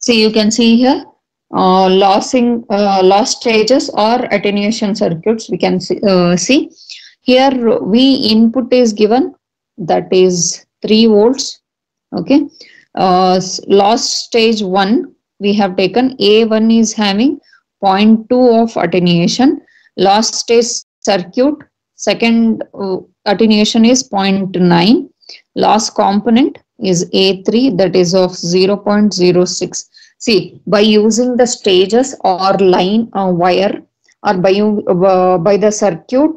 See, you can see here loss stages or attenuation circuits. We can see here V input is given, that is 3 volts. Okay, loss stage 1 we have taken, A1 is having 0.2 of attenuation. Loss stage circuit second attenuation is 0.9. Loss component is A3, that is of 0.06. See, by using the stages or line or wire, or by the circuit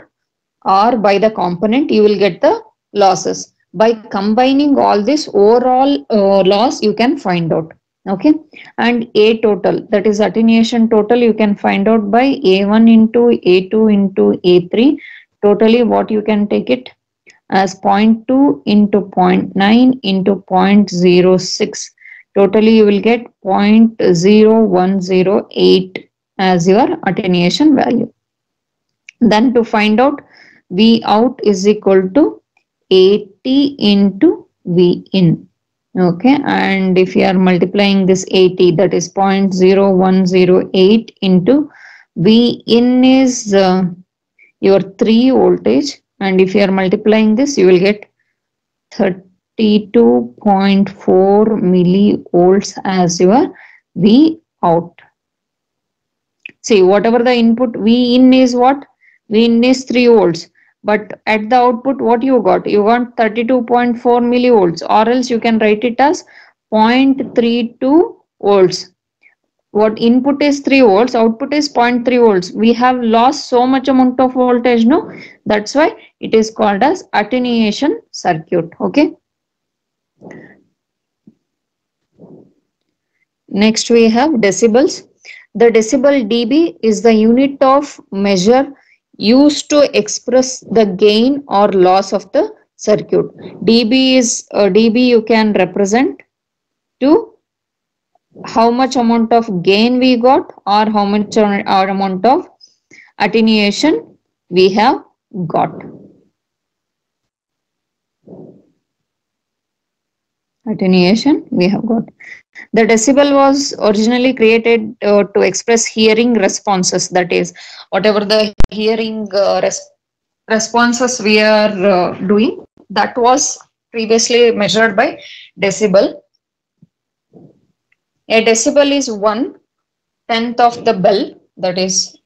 or by the component, you will get the losses. By combining all this, overall loss you can find out. Okay, and A total, that is attenuation total, you can find out by A1 into A2 into A3. Totally what you can take it as 0.2 into 0.9 into 0.06. Totally you will get 0.0108 as your attenuation value. Then to find out, V out is equal to 80 into V in. Okay, and if you are multiplying this 80, that is 0.0108 into V in is your 3 voltage, and if you are multiplying this, you will get 32.4 millivolts as your V out. See, whatever the input, V in is what? V in is 3 volts. But at the output, what you got? You got 32.4 millivolts, or else you can write it as 0.32 volts. What input is 3 volts, output is 0.3 volts. We have lost so much amount of voltage, no? That's why it is called as attenuation circuit. Okay. Next we have decibels. The decibel dB is the unit of measure used to express the gain or loss of the circuit. dB is dB you can represent to how much amount of gain we got, or how much our amount of attenuation we have got. Attenuation we have got. The decibel was originally created to express hearing responses, that is, whatever the hearing responses we are doing, that was previously measured by decibel. A decibel is 1/10 of the bell, that is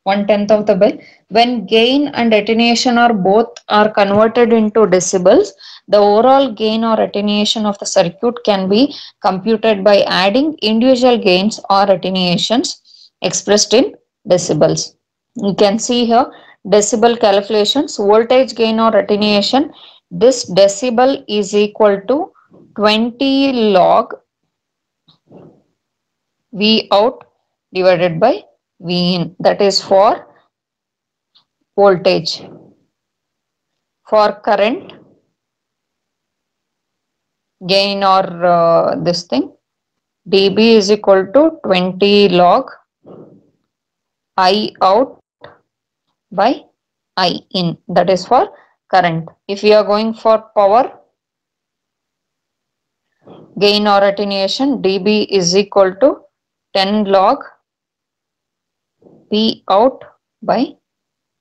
1/10 of the bell. When gain and attenuation are both are converted into decibels, the overall gain or attenuation of the circuit can be computed by adding individual gains or attenuations expressed in decibels. You can see here decibel calculations, voltage gain or attenuation. This decibel is equal to 20 log V out divided by V in, that is for voltage. For current gain or this thing, dB is equal to 20 log I out by I in, that is for current. If you are going for power gain or attenuation, dB is equal to 10 log P out by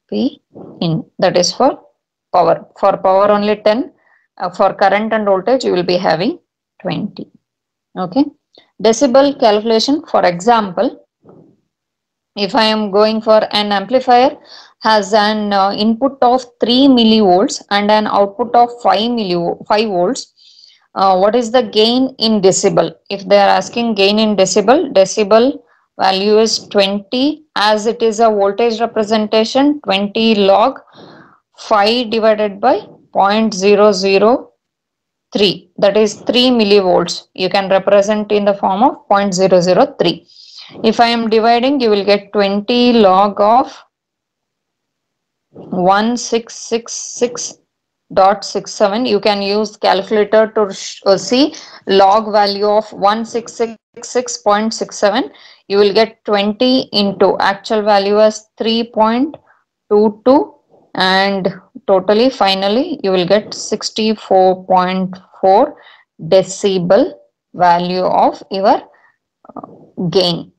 P in, that is for power. For power only 10, for current and voltage you will be having 20. Okay. Decibel calculation, for example, if I am going for an amplifier has an input of 3 millivolts and an output of 5 volts, what is the gain in decibel? If they are asking gain in decibel, decibel value is 20, as it is a voltage representation, 20 log 5 divided by 0.003, that is 3 millivolts. You can represent in the form of 0.003. If I am dividing, you will get 20 log of 1666.67. You can use calculator to see log value of 1666.67. You will get 20 into actual value as 3.22, and totally finally you will get 64.4 decibel value of your gain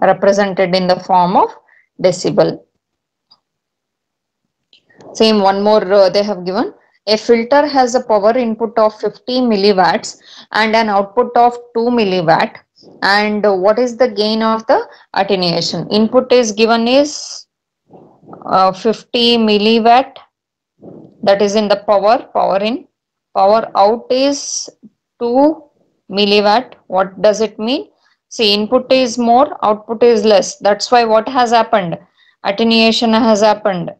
represented in the form of decibel. Same one more they have given. A filter has a power input of 50 milliwatts and an output of 2 milliwatt. And what is the gain of the attenuation? Input is given is 50 milliwatt, that is in the power in. Power out is 2 milliwatt. What does it mean? See, input is more, output is less. That's why what has happened? Attenuation has happened.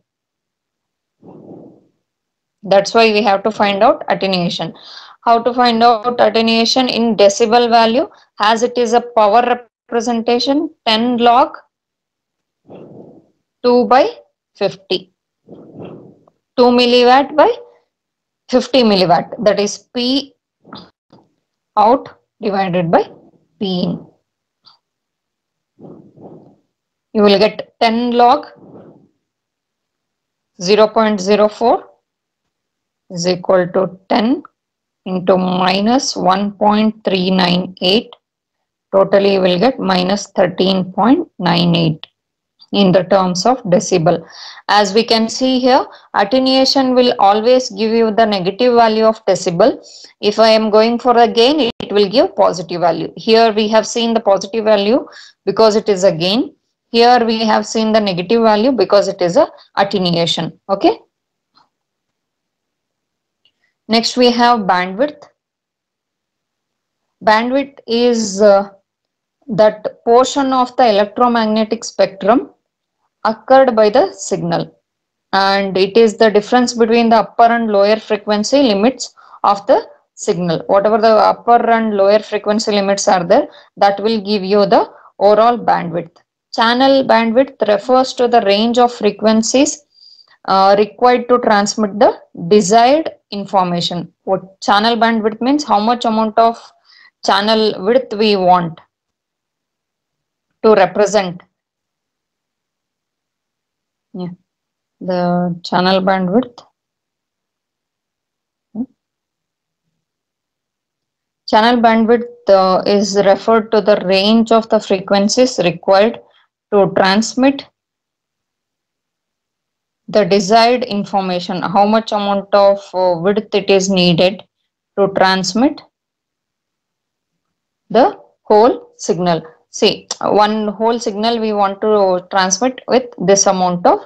That's why we have to find out attenuation. How to find out attenuation in decibel value? As it is a power representation, 10 log 2 by 50. 2 milliwatt by 50 milliwatt. That is P out divided by P in. You will get 10 log 0.04 is equal to 10 into minus 1.398. Totally you will get minus 13.98 in the terms of decibel. As we can see here, attenuation will always give you the negative value of decibel. If I am going for a gain, it will give positive value. Here we have seen the positive value because it is a gain. Here we have seen the negative value because it is a attenuation. Okay. Next we have bandwidth. Bandwidth is that portion of the electromagnetic spectrum occurred by the signal, and it is the difference between the upper and lower frequency limits of the signal. Whatever the upper and lower frequency limits are there, that will give you the overall bandwidth. Channel bandwidth refers to the range of frequencies required to transmit the desired information. What channel bandwidth means? How much amount of channel width we want to represent. Yeah, the channel bandwidth. Channel bandwidth is referred to the range of the frequencies required to transmit the desired information. How much amount of width it is needed to transmit the whole signal. See, one whole signal we want to transmit with this amount of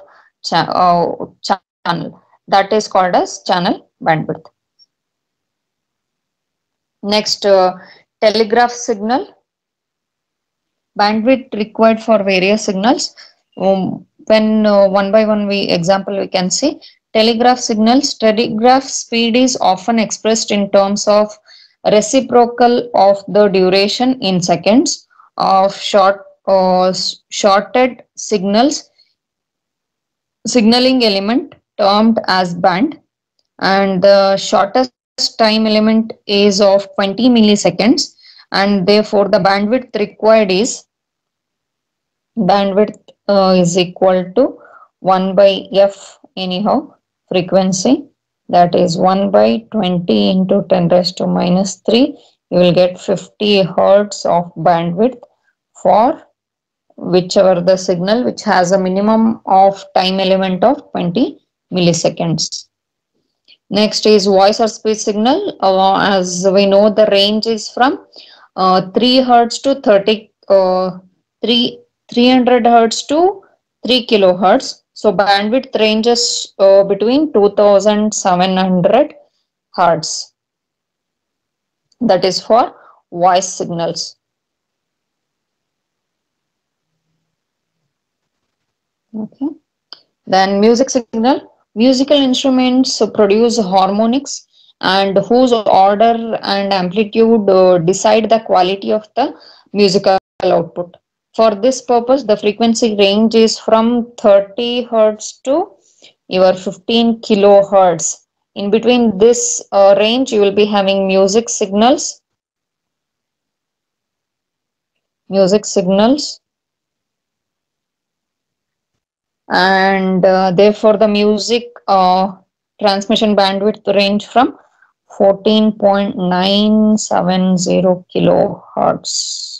channel. That is called as channel bandwidth. Next, telegraph signal. Bandwidth required for various signals. When one by one example we can see. Telegraph signals. Telegraph speed is often expressed in terms of reciprocal of the duration in seconds of shorted signals. Signaling element termed as band, and the shortest time element is of 20 milliseconds, and therefore the bandwidth required is is equal to 1 by f anyhow frequency, that is 1 by 20 into 10 raised to minus 3. You will get 50 hertz of bandwidth for whichever the signal which has a minimum of time element of 20 milliseconds. Next is voice or speech signal. As we know, the range is from 3 hertz to 300 hertz to 3 kilohertz. So bandwidth ranges between 2700 hertz. That is for voice signals. Okay. Then music signal. Musical instruments produce harmonics and whose order and amplitude decide the quality of the musical output. For this purpose, the frequency range is from 30 hertz to your 15 kilohertz. In between this range, you will be having music signals. And therefore the music transmission bandwidth range from 14.970 kilohertz.